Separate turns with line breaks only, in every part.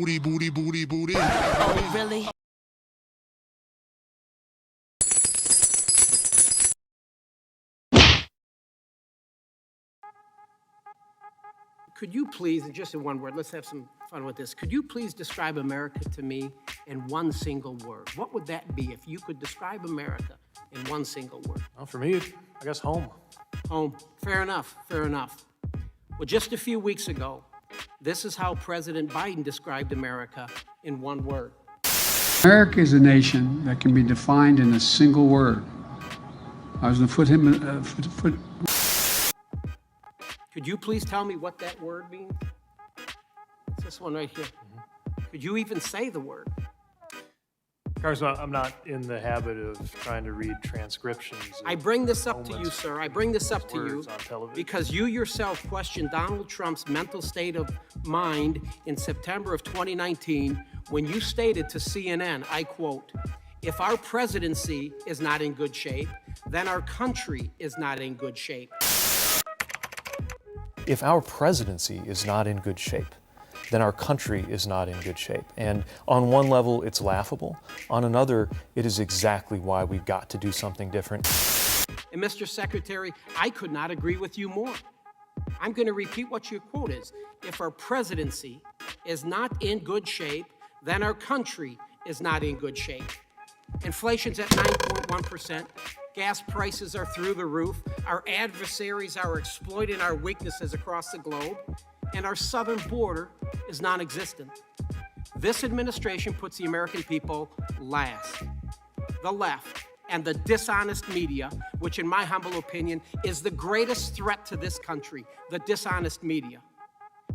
booty, booty, booty, booty.
Oh, really?
Could you please, just in one word, let's have some fun with this. Could you please describe America to me in one single word? What would that be if you could describe America in one single word?
Well, for me, I guess home.
Home. Fair enough, fair enough. Well, just a few weeks ago, this is how President Biden described America in one word.
America is a nation that can be defined in a single word. I was going to put
Could you please tell me what that word means? It's this one right here. Could you even say the word?
Congressman, I'm not in the habit of trying to read transcriptions.
I bring this up to you, sir. I bring this up to you
words on television.
because you yourself questioned Donald Trump's mental state of mind in September of 2019 when you stated to CNN, I quote, "If our presidency is not in good shape, then our country is not in good shape."
If our presidency is not in good shape, then our country is not in good shape. And on one level, it's laughable. On another, it is exactly why we've got to do something different.
And Mr. Secretary, I could not agree with you more. I'm going to repeat what your quote is. If our presidency is not in good shape, then our country is not in good shape. Inflation's at 9.1%. Gas prices are through the roof. Our adversaries are exploiting our weaknesses across the globe. And our southern border is non-existent. This administration puts the American people last. The left and the dishonest media, which in my humble opinion is the greatest threat to this country, the dishonest media,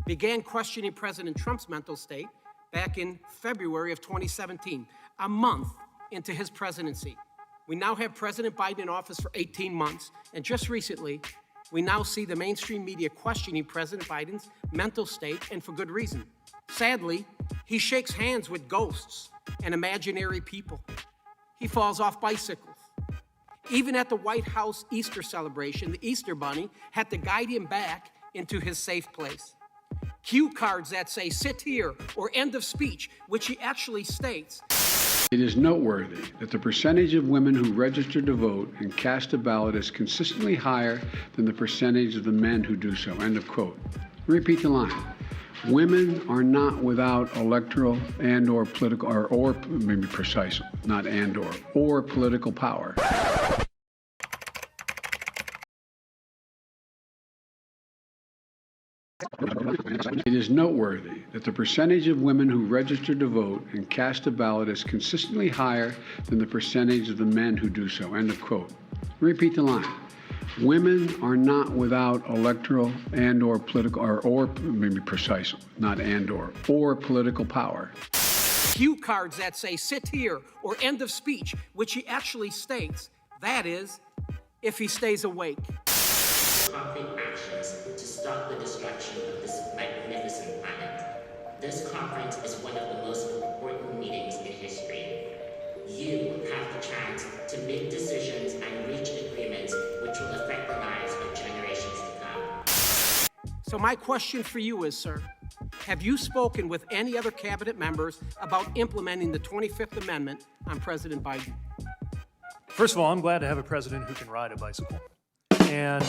began questioning President Trump's mental state back in February of 2017, a month into his presidency. We now have President Biden in office for 18 months, and just recently, we now see the mainstream media questioning President Biden's mental state, and for good reason. Sadly, he shakes hands with ghosts and imaginary people. He falls off bicycles. Even at the White House Easter celebration, the Easter Bunny had to guide him back into his safe place. Cue cards that say, "Sit here," or "End of speech," which he actually states.
It is noteworthy that the percentage of women who register to vote and cast a ballot is consistently higher than the percentage of the men who do so. End of quote. Repeat the line. Women are not without electoral and/or political, or maybe precise, not and/or, or political power. It is noteworthy that the percentage of women who register to vote and cast a ballot is consistently higher than the percentage of the men who do so. End of quote. Repeat the line. Women are not without electoral and/or political, or maybe precise, not and/or political power.
Cue cards that say, "Sit here," or "End of speech," which he actually states. That is, if he stays awake.
Concrete actions to stop the destruction of this magnificent planet. This conference is one of the most important meetings in history. You have the chance to make decisions and reach agreements which will affect the lives of generations to come.
So my question for you is, sir, have you spoken with any other cabinet members about implementing the 25th Amendment on President Biden?
First of all, I'm glad to have a president who can ride a bicycle. And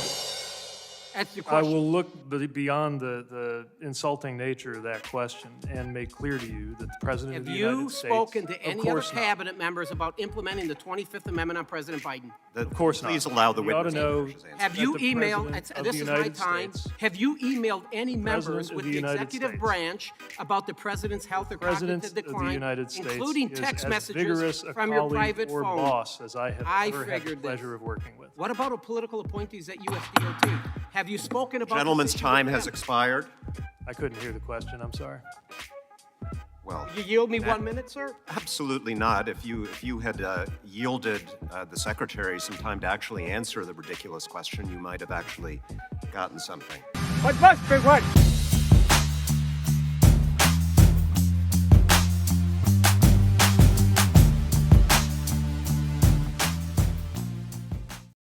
That's the
I
question.
will look beyond the insulting nature of that question and make clear to you that the President of
Have
the United
you
States...
spoken to
Of
any other
course not.
cabinet members about implementing the 25th Amendment on President Biden?
Of course not.
Please allow the
You ought to
witness
know
to answer.
Have
that
you
the
emailed,
President of
this
the
is my
United
time,
States-
have you emailed any members
President of
with
the
the
United
executive
States.
branch about the president's health or
President
cognitive
of the
decline,
United States
including
is
text
as
messages
vigorous a
from your
colleague
private
or
phone?
boss as I have ever had the
figured
pleasure
this.
of working with.
What about political appointees at USDOT? Have you spoken about
Gentleman's
this issue
time
with
has
them?
expired.
I couldn't hear the question, I'm sorry.
Well,
You yield me 1 minute, sir?
absolutely not. If you had yielded the secretary some time to actually answer the ridiculous question, you might have actually gotten something.
What must be what?